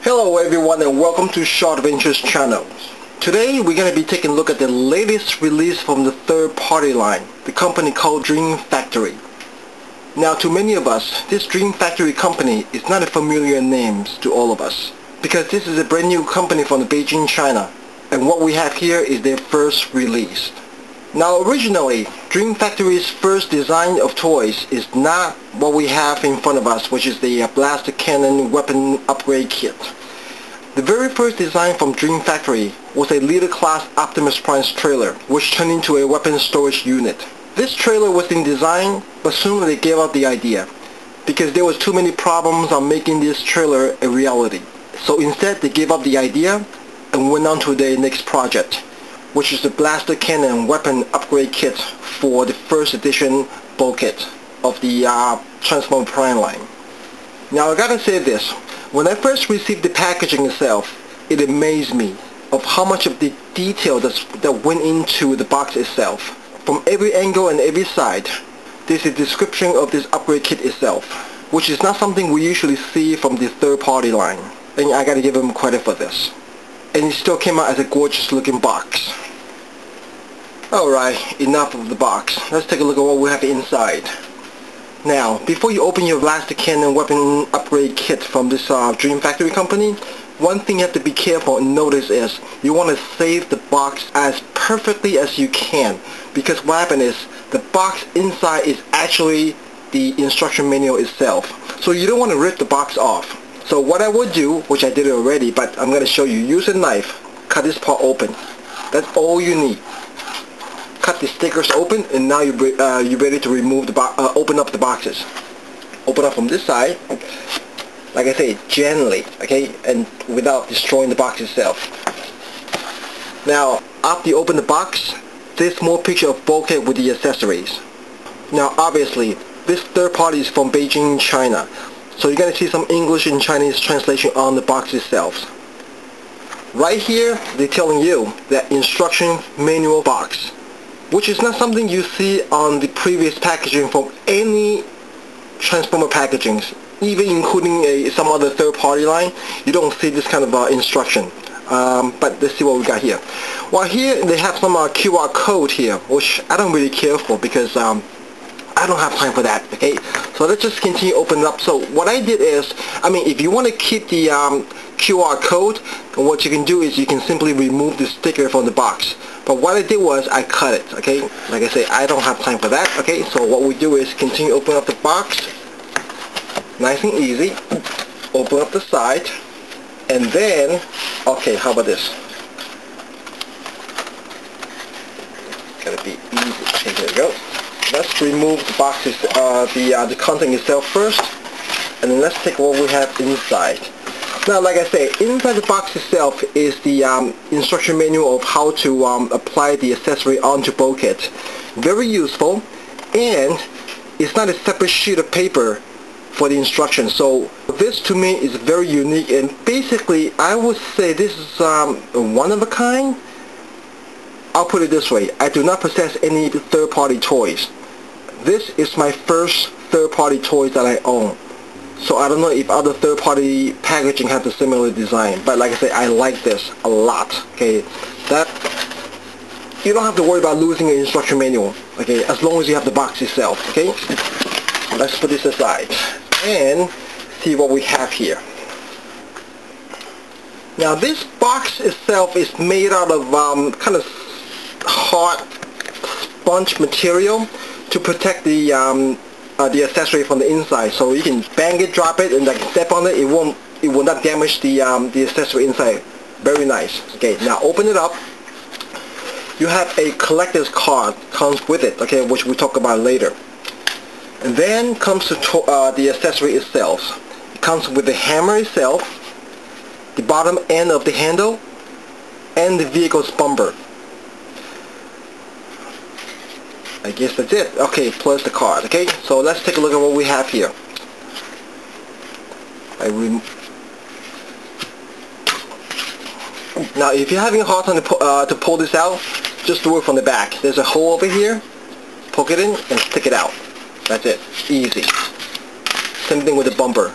Hello everyone and welcome to Shawadventures channel. Today we're going to be taking a look at the latest release from the third-party line, the company called Dream Factory. Now to many of us, this Dream Factory company is not a familiar name to all of us, because this is a brand new company from Beijing, China, and what we have here is their first release. Now originally, Dream Factory's first design of toys is not what we have in front of us, which is the blaster cannon weapon upgrade kit. The very first design from Dream Factory was a Leader Class Optimus Prime's trailer, which turned into a weapon storage unit. This trailer was in design, but soon they gave up the idea, because there was too many problems on making this trailer a reality. So instead they gave up the idea and went on to their next project, which is the blaster cannon weapon upgrade kit for the first edition Bulkhead of the Transformer Prime line. Now I gotta say this, when I first received the packaging itself, it amazed me of how much of the detail that went into the box itself. From every angle and every side, there's a description of this upgrade kit itself, which is not something we usually see from the third-party line, and I gotta give them credit for this. And it still came out as a gorgeous looking box. Alright, enough of the box. Let's take a look at what we have inside. Now, before you open your blaster cannon weapon upgrade kit from this Dream Factory company, one thing you have to be careful and notice is you want to save the box as perfectly as you can, because what happens is the box inside is actually the instruction manual itself. So you don't want to rip the box off. So what I would do, which I did it already, but I'm going to show you, use a knife, cut this part open. That's all you need. Cut the stickers open, and now you're ready to remove the open up the boxes. Open up from this side, like I say, gently, okay, and without destroying the box itself. Now, after you open the box, there's more picture of Bulkhead with the accessories. Now, obviously, this third party is from Beijing, China, so you're going to see some English and Chinese translation on the box itself. Right here, they're telling you that instruction manual box, which is not something you see on the previous packaging from any Transformer packagings, even including some other third-party line. You don't see this kind of instruction. But let's see what we got here. Well, here they have some QR code here, which I don't really care for, because I don't have time for that, okay? So let's just continue opening up. So what I did is, if you want to keep the QR code, what you can do is you can simply remove the sticker from the box. But what I did was I cut it, okay? Like I say, I don't have time for that, okay? So what we do is continue open up the box, nice and easy. Open up the side, and then, okay, how about this? Gotta be easy. Okay, here we go. Let's remove the boxes, the content itself first, and then let's take what we have inside. Now, like I say, inside the box itself is the instruction manual of how to apply the accessory onto Bulkhead. Very useful, and it's not a separate sheet of paper for the instructions. So this to me is very unique, and basically I would say this is one of a kind. I'll put it this way, I do not possess any third-party toys. This is my first third-party toys that I own. So I don't know if other third-party packaging have a similar design, but like I say, I like this a lot. Okay, that you don't have to worry about losing an instruction manual. Okay, as long as you have the box itself. Okay, let's put this aside and see what we have here. Now this box itself is made out of kind of hard sponge material to protect the accessory from the inside, so you can bang it, drop it, and like step on it, it will not damage the accessory inside. Very nice. Okay, now open it up. You have a collector's card comes with it, okay, which we'll talk about later. And then comes to the accessory itself. It comes with the hammer itself, the bottom end of the handle, and the vehicle's bumper. I guess that's it. Okay, plus the card. Okay, so let's take a look at what we have here. Now, if you're having a hard time to pull this out, just do it from the back. There's a hole over here. Poke it in and stick it out. That's it. Easy. Same thing with the bumper.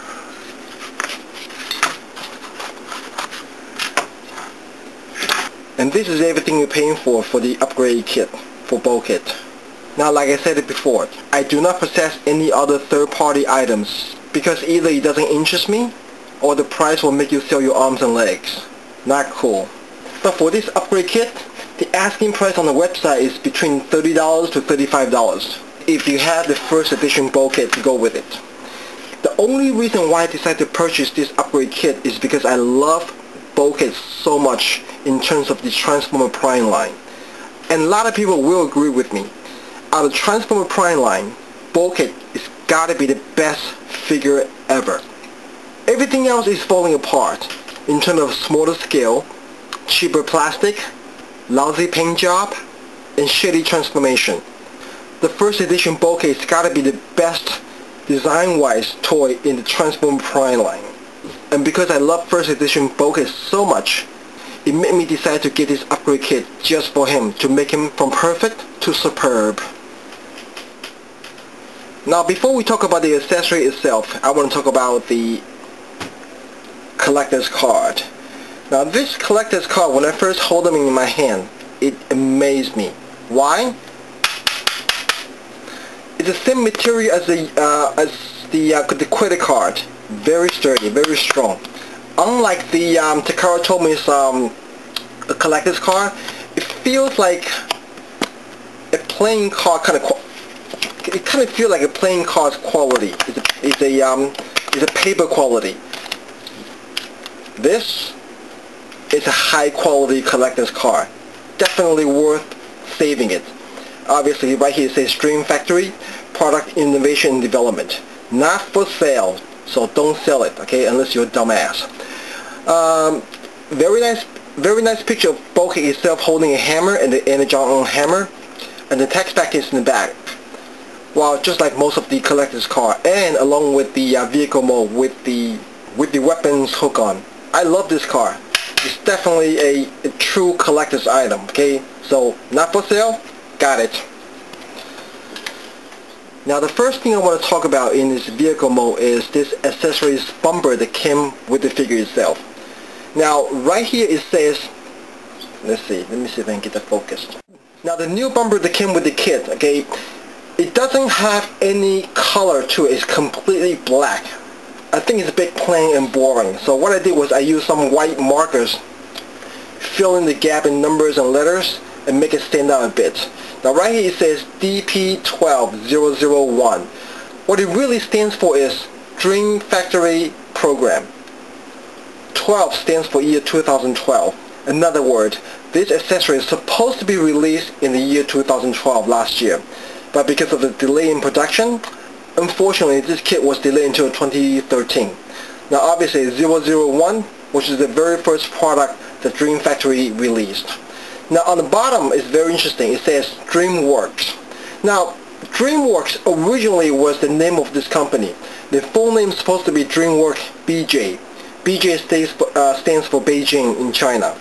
And this is everything you're paying for the upgrade kit for Bulkhead. Now, like I said it before, I do not possess any other third-party items because either it doesn't interest me or the price will make you sell your arms and legs. Not cool. But for this upgrade kit, the asking price on the website is between $30 to $35 if you have the first edition Bulkhead to go with it. The only reason why I decided to purchase this upgrade kit is because I love Bulkhead so much in terms of the Transformer Prime line. And a lot of people will agree with me. Out of Transformer Prime line, Bulkhead is gotta be the best figure ever. Everything else is falling apart in terms of smaller scale, cheaper plastic, lousy paint job, and shitty transformation. The first edition Bulkhead has gotta be the best design-wise toy in the Transformer Prime line. And because I love first edition Bulkhead so much, it made me decide to get this upgrade kit just for him, to make him from perfect to superb. Now before we talk about the accessory itself, I want to talk about the collector's card. Now this collector's card, when I first hold them in my hand, it amazed me. Why? It's the same material as the credit card. Very sturdy, very strong. Unlike the Takara Tomi's a collector's card, it feels like a playing card kind of. It kind of feels like a playing card's quality. It's a paper quality. This is a high quality collector's card. Definitely worth saving it. Obviously, right here it says Dream Factory, Product Innovation and Development. Not for sale, so don't sell it, okay, unless you're a dumbass. Very nice picture of Bulkhead itself holding a hammer and the Energon hammer, and the text pack is in the back. Well, just like most of the collector's card, and along with the vehicle mode with the weapons hook on. I love this car. It's definitely a true collector's item, okay? So, not for sale, got it. Now the first thing I want to talk about in this vehicle mode is this accessories bumper that came with the figure itself. Now right here it says, let me see if I can get that focused. Now the new bumper that came with the kit, okay, it doesn't have any color to it. It's completely black. I think it's a bit plain and boring. So what I did was I used some white markers, fill in the gap in numbers and letters, and make it stand out a bit. Now right here it says DP12001. What it really stands for is Dream Factory Program. 12 stands for year 2012. In other words, this accessory is supposed to be released in the year 2012 last year. But because of the delay in production, unfortunately this kit was delayed until 2013. Now obviously 001, which is the very first product that Dream Factory released. Now on the bottom is very interesting. It says DreamWorks. Now DreamWorks originally was the name of this company. The full name is supposed to be DreamWorks BJ. BJ stands for Beijing in China.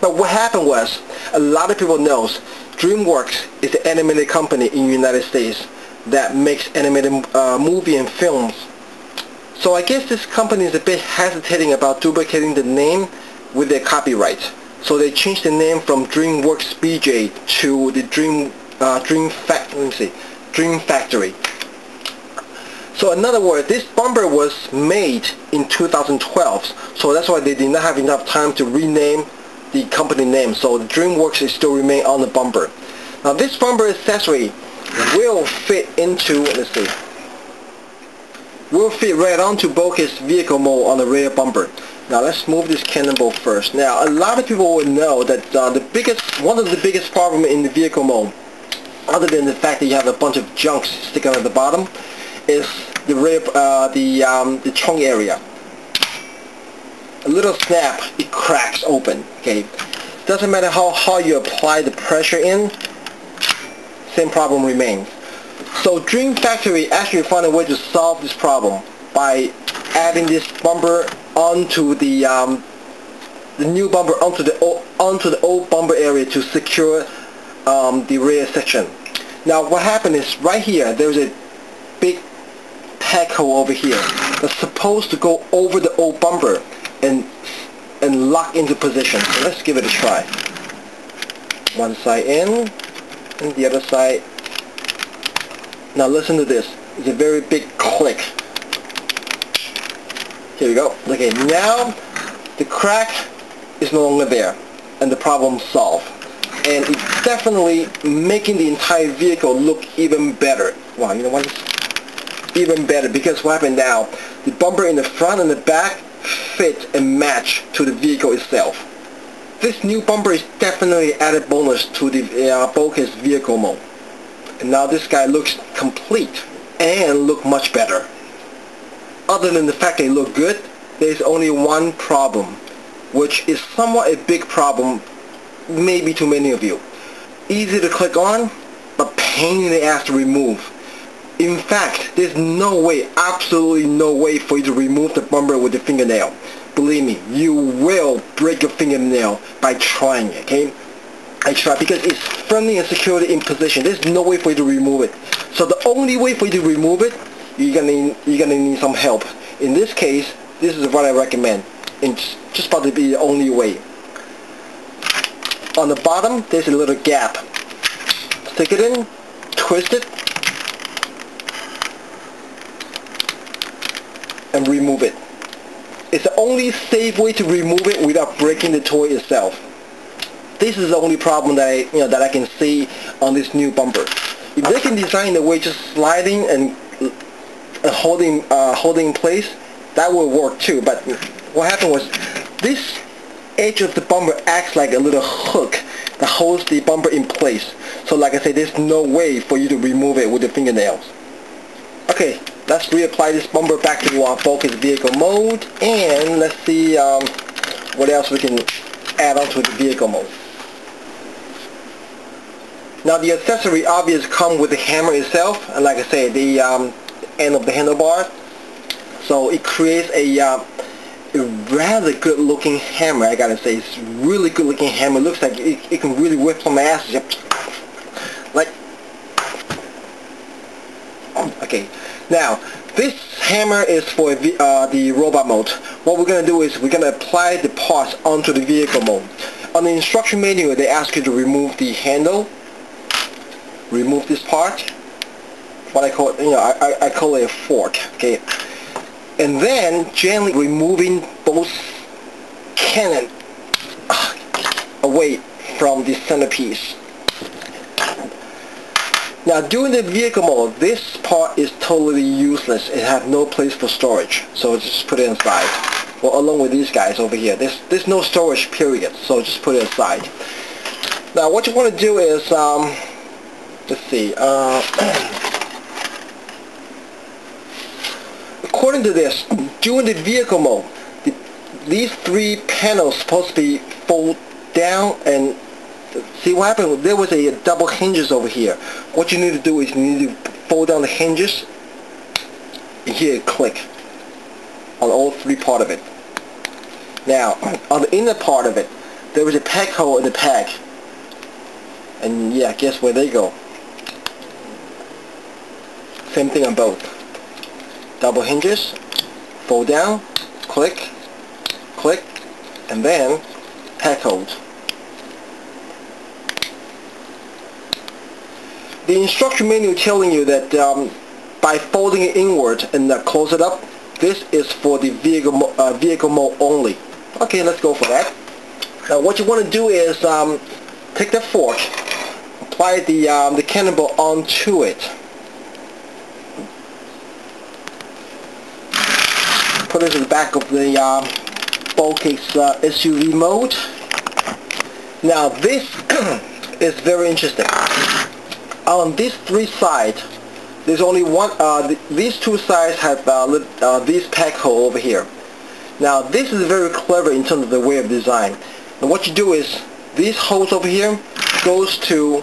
But what happened was, a lot of people knows DreamWorks is the animated company in the United States that makes animated movie and films. So I guess this company is a bit hesitating about duplicating the name with their copyright. So they changed the name from DreamWorks BJ to the Dream Factory. So in other words, this bumper was made in 2012. So that's why they did not have enough time to rename the company name. So the DreamWorks is still remain on the bumper. Now this bumper accessory will fit into, will fit right onto Bulkhead's vehicle mode on the rear bumper. Now let's move this cannonball first. Now a lot of people would know that one of the biggest problems in the vehicle mode, other than the fact that you have a bunch of junk sticking at the bottom, is the rear, the trunk area. A little snap, it cracks open. Okay, doesn't matter how hard you apply the pressure in, same problem remains. So Dream Factory actually found a way to solve this problem by adding this bumper onto the new bumper onto the old bumper area to secure the rear section. Now what happened is right here there's a big pack hole over here that's supposed to go over the old bumper and lock into position. So let's give it a try. One side in, and the other side. Now listen to this. It's a very big click. Here we go. Okay, now the crack is no longer there, and the problem solved. And it's definitely making the entire vehicle look even better. Wow, you know what? Even better, because what happened now, the bumper in the front and the back fit and match to the vehicle itself. This new bumper is definitely added bonus to the Bulkhead's vehicle mode. And now this guy looks complete and look much better. Other than the fact they look good, there's only one problem, which is somewhat a big problem maybe to many of you. Easy to click on, but pain in the ass to remove. In fact, there's no way, absolutely no way for you to remove the bumper with your fingernail. Believe me, you will break your fingernail by trying it, okay? I tried because it's firmly and securely in position. There's no way for you to remove it. So the only way for you to remove it, you're gonna need some help. In this case, this is what I recommend. It's just about to be the only way. On the bottom, there's a little gap. Stick it in, twist it, and remove it. It's the only safe way to remove it without breaking the toy itself. This is the only problem that I can see on this new bumper. If they can design the way just sliding and holding in place, that will work too. But what happened was this edge of the bumper acts like a little hook that holds the bumper in place. So like I said, there's no way for you to remove it with your fingernails. Okay, let's reapply this bumper back to Bulkhead's vehicle mode, and let's see what else we can add on to the vehicle mode. Now the accessory obviously comes with the hammer itself, and like I said, the end of the handlebar. So it creates a rather good looking hammer, I gotta say. It's really good looking hammer. It looks like it can really whip some ass. Like, okay. Now, this hammer is for the robot mode. What we're going to do is we're going to apply the parts onto the vehicle mode. On the instruction manual, they ask you to remove the handle, remove this part, what I call, I call it a fork, okay, and then gently removing both cannon away from the centerpiece. Now during the vehicle mode, this part is totally useless. It has no place for storage, so just put it inside. Well, along with these guys over here, there's no storage period, so just put it aside. Now what you want to do is, let's see, according to this, during the vehicle mode, these three panels supposed to be fold down, and see what happened? There was a double hinges over here. What you need to do is you need to fold down the hinges and here click on all three parts of it. Now on the inner part of it, there was a peg hole in the peg, and yeah, guess where they go? Same thing on both. Double hinges, fold down, click, click, and then peg holes. The instruction manual telling you that by folding it inward and close it up, this is for the vehicle mode only. Okay, let's go for that. Now what you want to do is take the fork, apply the cannonball onto it, put it in the back of the Bulkhead's SUV mode. Now this is very interesting. On these three sides, there's only one. These two sides have these peg hole over here. Now this is very clever in terms of the way of design. And what you do is these holes over here goes to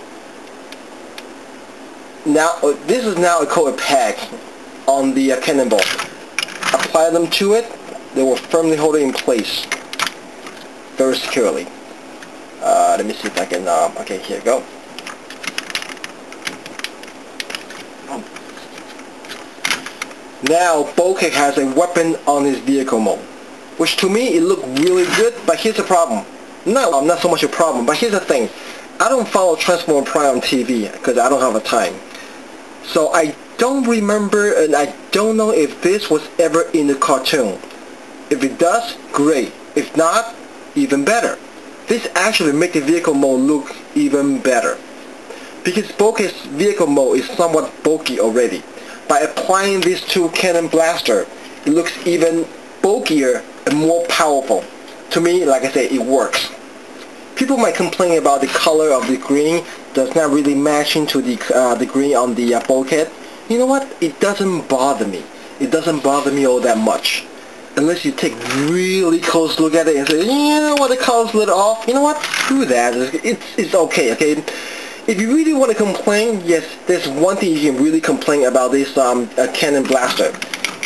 now. This is now called a peg on the cannonball. Apply them to it. They will firmly hold it in place, very securely. Let me see if I can. Okay, here we go. Now Bulkhead has a weapon on his vehicle mode, which to me it looked really good, but here's the problem. No, not so much a problem, but here's the thing. I don't follow Transformer Prime on TV because I don't have the time. So I don't remember, and I don't know if this was ever in the cartoon. If it does, great. If not, even better. This actually makes the vehicle mode look even better. Because Bulkhead's vehicle mode is somewhat bulky already. By applying these two cannon blaster, it looks even bulkier and more powerful. To me, like I said, it works. People might complain about the color of the green does not really match into the green on the Bulkhead. You know what? It doesn't bother me. It doesn't bother me all that much. Unless you take really close look at it and say, you know what, the color's a little off. You know what? Do that. It's okay, okay? If you really want to complain, yes, there's one thing you can really complain about this cannon blaster.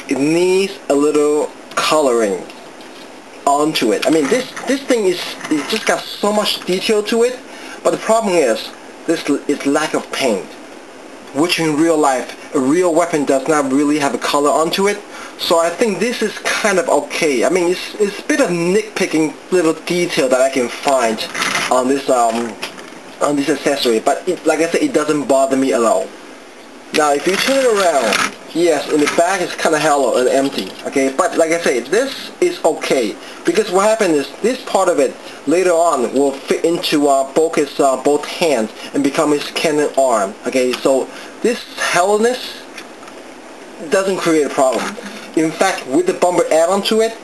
It needs a little coloring onto it. I mean, this thing it just got so much detail to it, but the problem is this is lack of paint, which in real life a real weapon does not really have a color onto it. So I think this is kind of okay. I mean, it's a bit of nitpicking little detail that I can find on this accessory, but like I said, it doesn't bother me at all. Now if you turn it around, yes, in the back it's kind of hollow and empty, okay, but like I say, this is okay, because what happens is this part of it later on will fit into Bulkhead's both hands and become his cannon arm, okay, so this hollowness doesn't create a problem. In fact, with the bumper add-on to it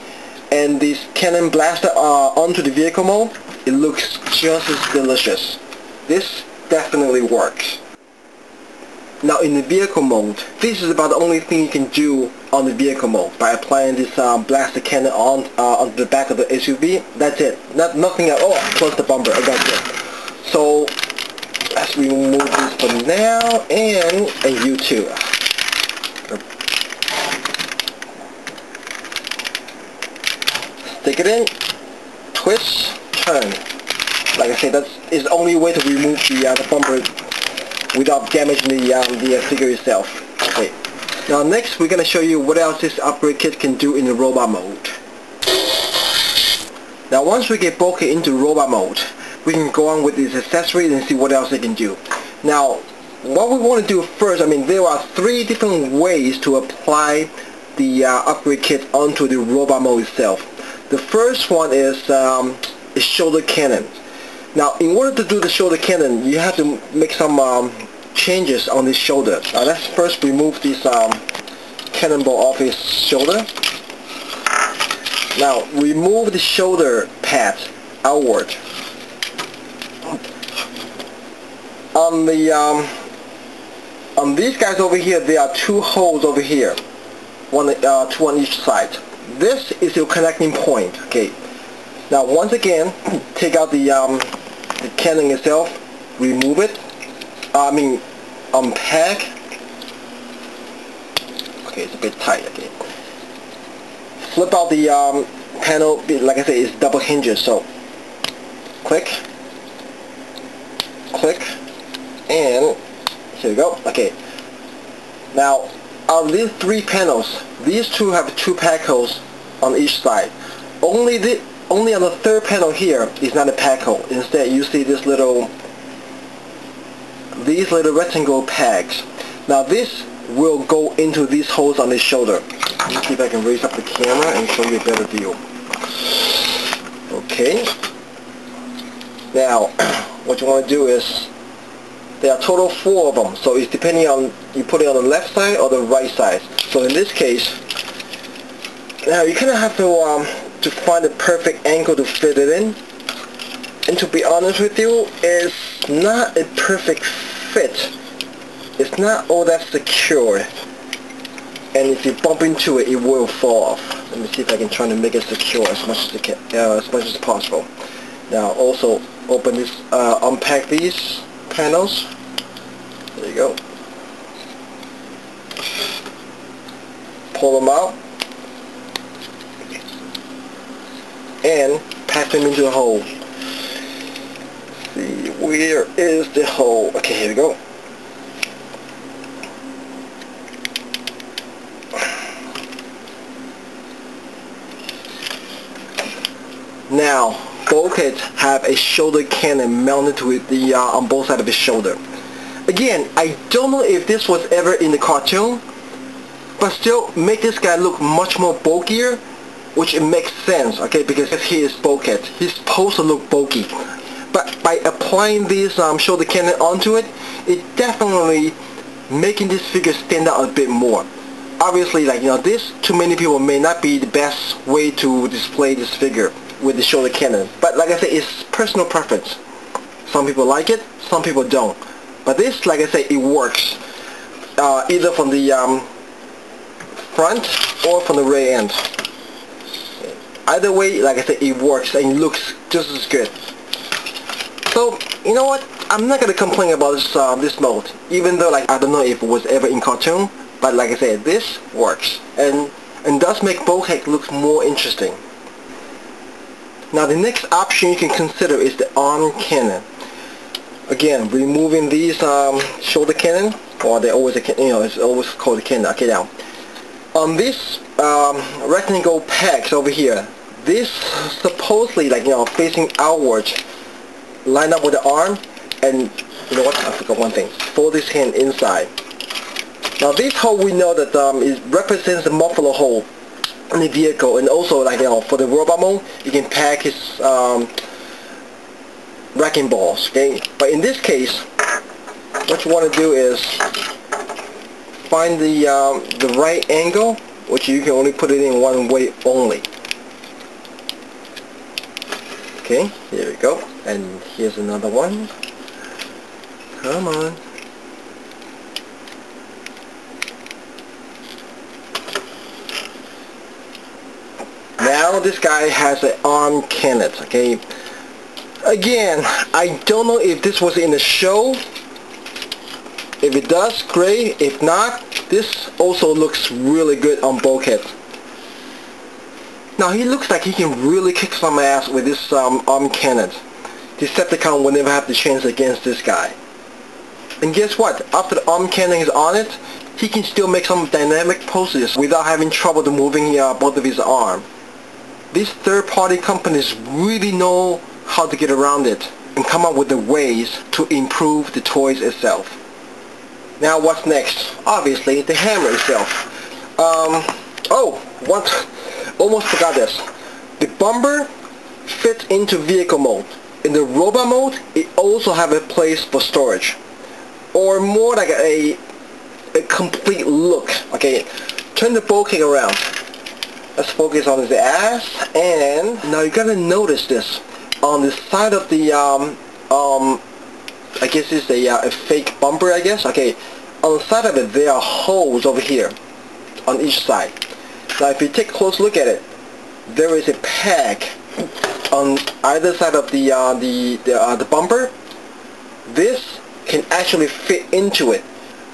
and this cannon blaster onto the vehicle mode, it looks just as delicious. This definitely works. Now in the vehicle mode, this is about the only thing you can do on the vehicle mode by applying this blaster cannon on the back of the SUV. That's it. Nothing at all. Plus the bumper. That's it. So let's remove this for now, and you too. Stick it in, twist, turn. Like I said, that is the only way to remove the bumper without damaging the figure itself. Okay. Now next we're going to show you what else this upgrade kit can do in the robot mode. Now once we get Bulkhead into robot mode, we can go on with these accessories and see what else they can do. Now what we want to do first, I mean, there are 3 different ways to apply the upgrade kit onto the robot mode itself. The first one is shoulder cannon. Now, in order to do the shoulder cannon, you have to make some changes on this shoulder. Now, let's first remove this cannonball off his shoulder. Now, remove the shoulder pad outward. On these guys over here, there are 2 holes over here, 2 on each side. This is your connecting point. Okay. Now, once again, take out the cannon itself, remove it, unpack. Okay, it's a bit tight, okay. Flip out the panel, like I said, it's double hinges, so click, click, and here we go, okay. Now, out of these 3 panels, these 2 have 2 pack holes on each side. Only on the 3rd panel here is not a pack hole. Instead, you see these little rectangle pegs. Now this will go into these holes on his shoulder. Let me see if I can raise up the camera and show you a better view. Okay. Now, what you want to do is, there are total 4 of them. So it's depending on, you put it on the left side or the right side. So in this case, now you kind of have to find the perfect angle to fit it in. And to be honest with you, it's not a perfect fit. It's not all that secure. And if you bump into it, it will fall off. Let me see if I can try to make it secure as much as possible. Now also open this, unpack these panels. There you go. Pull them out and pack them into the hole. See, where is the hole? Okay, here we go. Now, Bulkhead have a shoulder cannon mounted to it on both sides of his shoulder. Again, I don't know if this was ever in the cartoon, but still make this guy look much more bulkier, which it makes sense, okay, because he is Bulkhead. He's supposed to look bulky. But by applying this shoulder cannon onto it, it definitely making this figure stand out a bit more. Obviously, like, you know, this to many people may not be the best way to display this figure with the shoulder cannon. But like I said, it's personal preference. Some people like it, some people don't. But this, like I said, it works. Either from the front or from the rear end. Either way, like I said, it works and it looks just as good. So, you know what? I'm not going to complain about this mode. Even though, like, I don't know if it was ever in cartoon. But like I said, this works. And does make Bulkhead look more interesting. Now the next option you can consider is the arm cannon. Again, removing these shoulder cannon, or they always, you know, it's always called a cannon. Okay, now on this rectangle pegs over here, this supposedly, like, you know, facing outwards, line up with the arm, and you know what? I forgot one thing. Fold this hand inside. Now this hole, we know that it represents the muffler hole in the vehicle, and also, like, you know, for the robot mode, you can pack his wrecking balls. Okay, but in this case, what you want to do is find the right angle, which you can only put it in one way only. Okay, here we go, and here's another one. Come on. Now this guy has an arm cannon, okay? Again, I don't know if this was in the show. If it does, great. If not, this also looks really good on Bulkhead. Now he looks like he can really kick some ass with this arm cannon. Decepticon will never have the chance against this guy. And guess what? After the arm cannon is on it, he can still make some dynamic poses without having trouble to moving both of his arms. These third-party companies really know how to get around it and come up with the ways to improve the toys itself. Now what's next? Obviously the hammer itself. Almost forgot this. The bumper fits into vehicle mode. In the robot mode, it also have a place for storage, or more like a complete look. Okay, turn the Bulkhead around. Let's focus on his ass, and now you gotta notice this. On the side of the I guess it's a fake bumper, I guess. Okay, on the side of it there are holes over here on each side. Now if you take a close look at it, there is a peg on either side of the bumper. This can actually fit into it,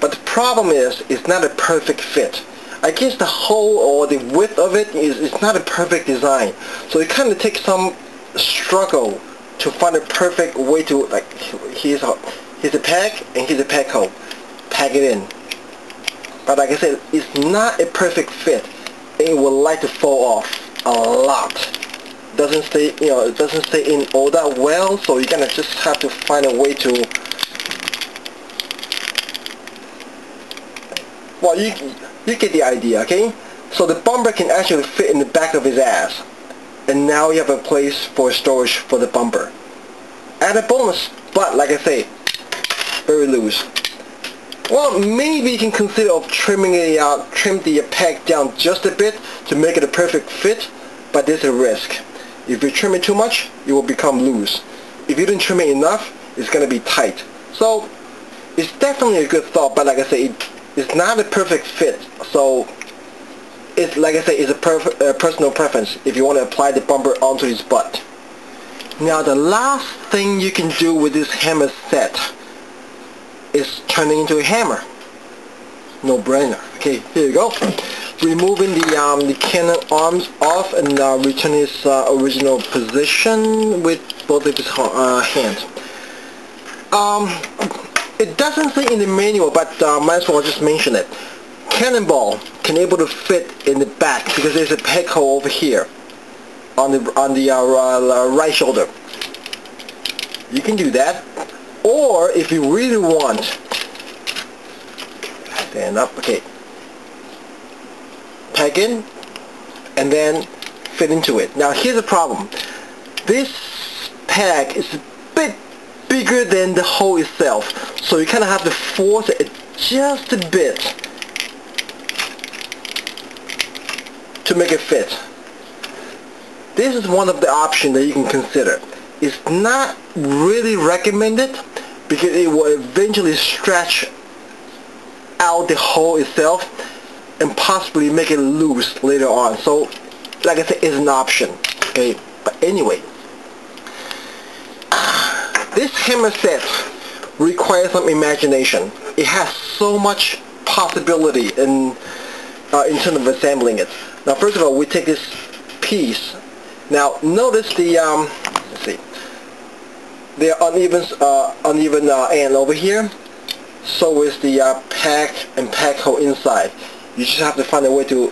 but the problem is it's not a perfect fit. I guess the hole or the width of it is not a perfect design, so it kind of takes some struggle to find a perfect way to, like, here's a peg and here's a peg hole, peg it in. But like I said, it's not a perfect fit. It will like to fall off a lot. Doesn't stay, you know, it doesn't stay in all that well, so you're gonna just have to find a way to. Well, you get the idea, okay? So the bumper can actually fit in the back of his ass. And now you have a place for storage for the bumper. Added bonus, but like I say, very loose. Well, maybe you can consider of trimming trim the peg down just a bit to make it a perfect fit, but there's a risk. If you trim it too much, it will become loose. If you didn't trim it enough, it's going to be tight. So, it's definitely a good thought, but like I say, it's not a perfect fit, so it's, like I say, it's a personal preference if you want to apply the bumper onto his butt. Now the last thing you can do with this hammer set is turn it into a hammer. No brainer. Okay, here you go. Removing the cannon arms off and returning its original position with both of his hands. It doesn't say in the manual, but might as well just mention it. Cannonball can able to fit in the back because there's a peg hole over here. on the right shoulder. You can do that, or if you really want, stand up, okay, peg in, and then fit into it. Now here's the problem. This peg is a bit bigger than the hole itself, so you kind of have to force it just a bit to make it fit. This is one of the options that you can consider. It's not really recommended because it will eventually stretch out the hole itself and possibly make it loose later on. So like I said, it's an option. Okay, but anyway, this hammer set requires some imagination. It has so much possibility in terms of assembling it. Now first of all, we take this piece. Now notice the let's see, the uneven end over here. So is the pack and pack hole inside. You just have to find a way to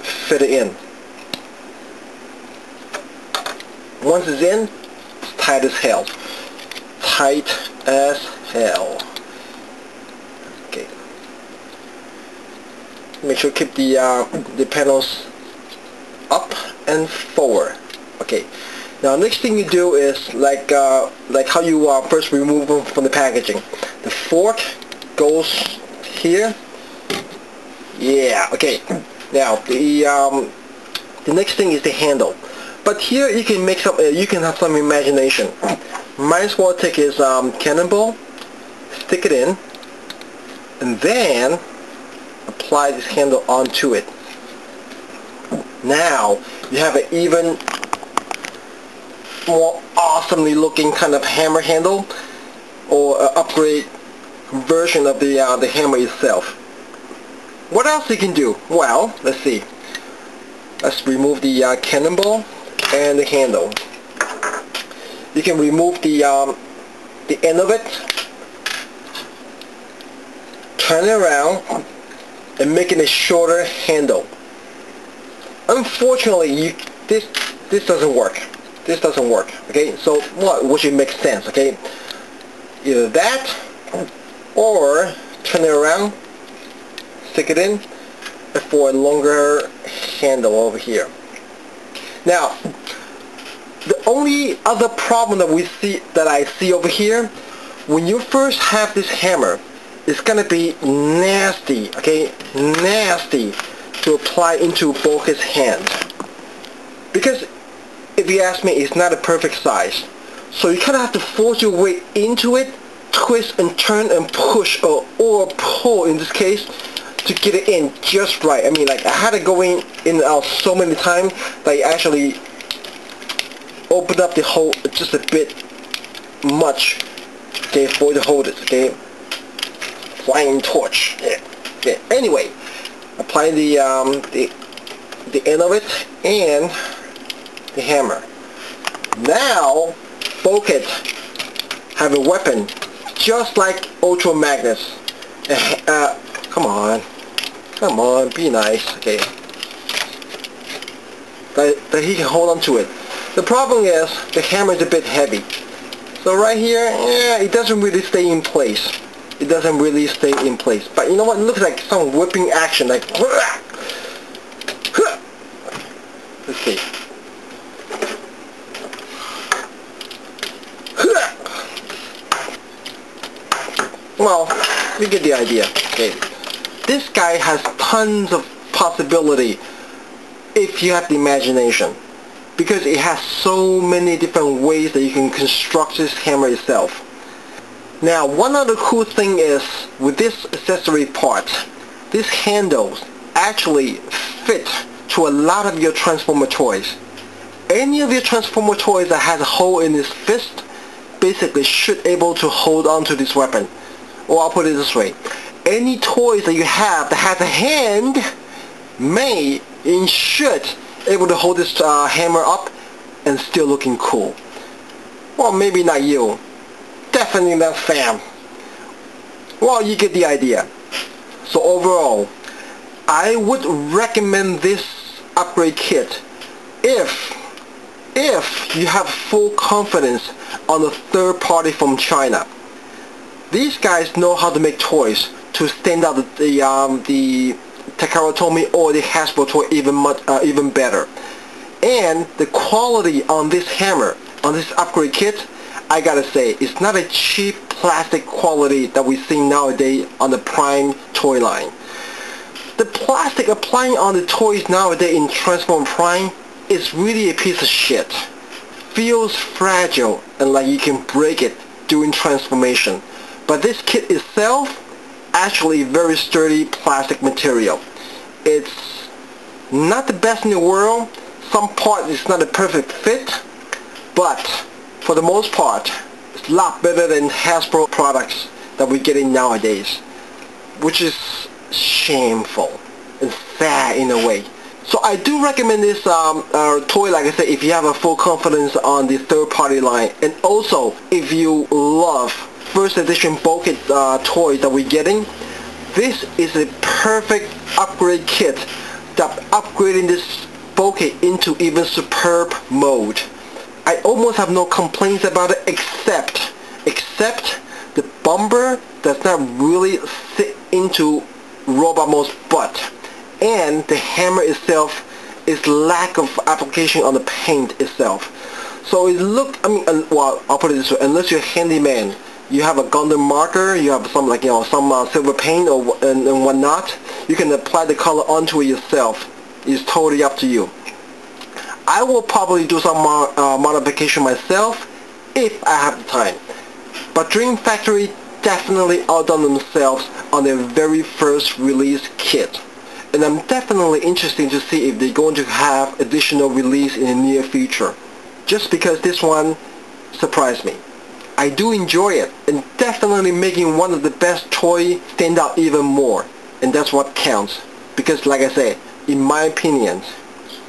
fit it in. Once it's in, it's tight as hell. Tight as hell. Okay. Make sure to keep the panels up and forward. Okay. Now next thing you do is like how you first remove them from the packaging. The fork goes here. Yeah. Okay. Now the next thing is the handle. But here you can make some. You can have some imagination. Might as well take his cannonball, stick it in, and then apply this handle onto it. Now you have an even more awesomely looking kind of hammer handle, or upgrade version of the hammer itself. What else you can do? Well, let's see. Let's remove the cannonball and the handle. You can remove the end of it, turn it around, and make it a shorter handle. Unfortunately, this doesn't work. This doesn't work. Okay, so which it makes sense. Okay, either that or turn it around, stick it in for a longer handle over here. Now, the only other problem that I see over here, when you first have this hammer, it's gonna be nasty. Okay, nasty to apply into Bulkhead's hand, because if you ask me, it's not a perfect size. So you kind of have to force your way into it, twist and turn and push, or pull in this case, to get it in just right. I mean, like, I had to go in and out so many times that I actually opened up the hole just a bit much, okay, for the holders. Okay, flying torch. Yeah. Okay. Anyway, apply the end of it and the hammer. Now, Bulkhead have a weapon just like Ultra Magnus. Come on, be nice. Okay, that he can hold on to it. The problem is the hammer is a bit heavy. So right here, it doesn't really stay in place. It doesn't really stay in place. But you know what? It looks like some whipping action. Like, let's see. Well, you get the idea. Okay. This guy has tons of possibility if you have the imagination, because it has so many different ways that you can construct this hammer itself. Now, one other cool thing is, with this accessory part, these handles actually fit to a lot of your Transformer toys. Any of your Transformer toys that has a hole in its fist basically should able to hold on to this weapon. Or I'll put it this way. Any toys that you have that has a hand may and should able to hold this hammer up and still looking cool. Well, maybe not you. Definitely not fam. Well, you get the idea. So overall, I would recommend this upgrade kit if you have full confidence on a third party from China. These guys know how to make toys to stand out the Takara Tomy or the Hasbro toy even better. And the quality on this hammer, on this upgrade kit, I gotta say, it's not a cheap plastic quality that we see nowadays on the Prime toy line. The plastic applying on the toys nowadays in Transform Prime is really a piece of shit. Feels fragile and like you can break it during transformation. But this kit itself, actually very sturdy plastic material. It's not the best in the world. Some part is not a perfect fit, but for the most part, it's a lot better than Hasbro products that we're getting nowadays, which is shameful and sad in a way. So I do recommend this toy, like I said, if you have a full confidence on the third-party line, and also if you love first edition Bulkhead toy that we're getting. This is a perfect upgrade kit that upgrading this Bulkhead into even superb mode. I almost have no complaints about it except the bumper does not really fit into Robot Mode's butt, and the hammer itself is lack of application on the paint itself. So it look, well, I'll put it this way, unless you're a handyman, you have a Gundam marker, you have some some silver paint and whatnot, you can apply the color onto it yourself. It's totally up to you. I will probably do some modification myself if I have the time. But Dream Factory definitely outdone themselves on their very first release kit. And I'm definitely interested to see if they're going to have additional release in the near future. Just because this one surprised me. I do enjoy it, and definitely making one of the best toys stand out even more. And that's what counts. Because like I said, in my opinion,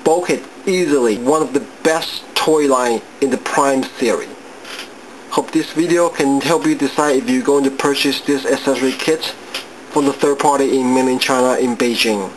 Bulkhead easily one of the best toy line in the Prime series. Hope this video can help you decide if you're going to purchase this accessory kit from the third party in mainland China in Beijing.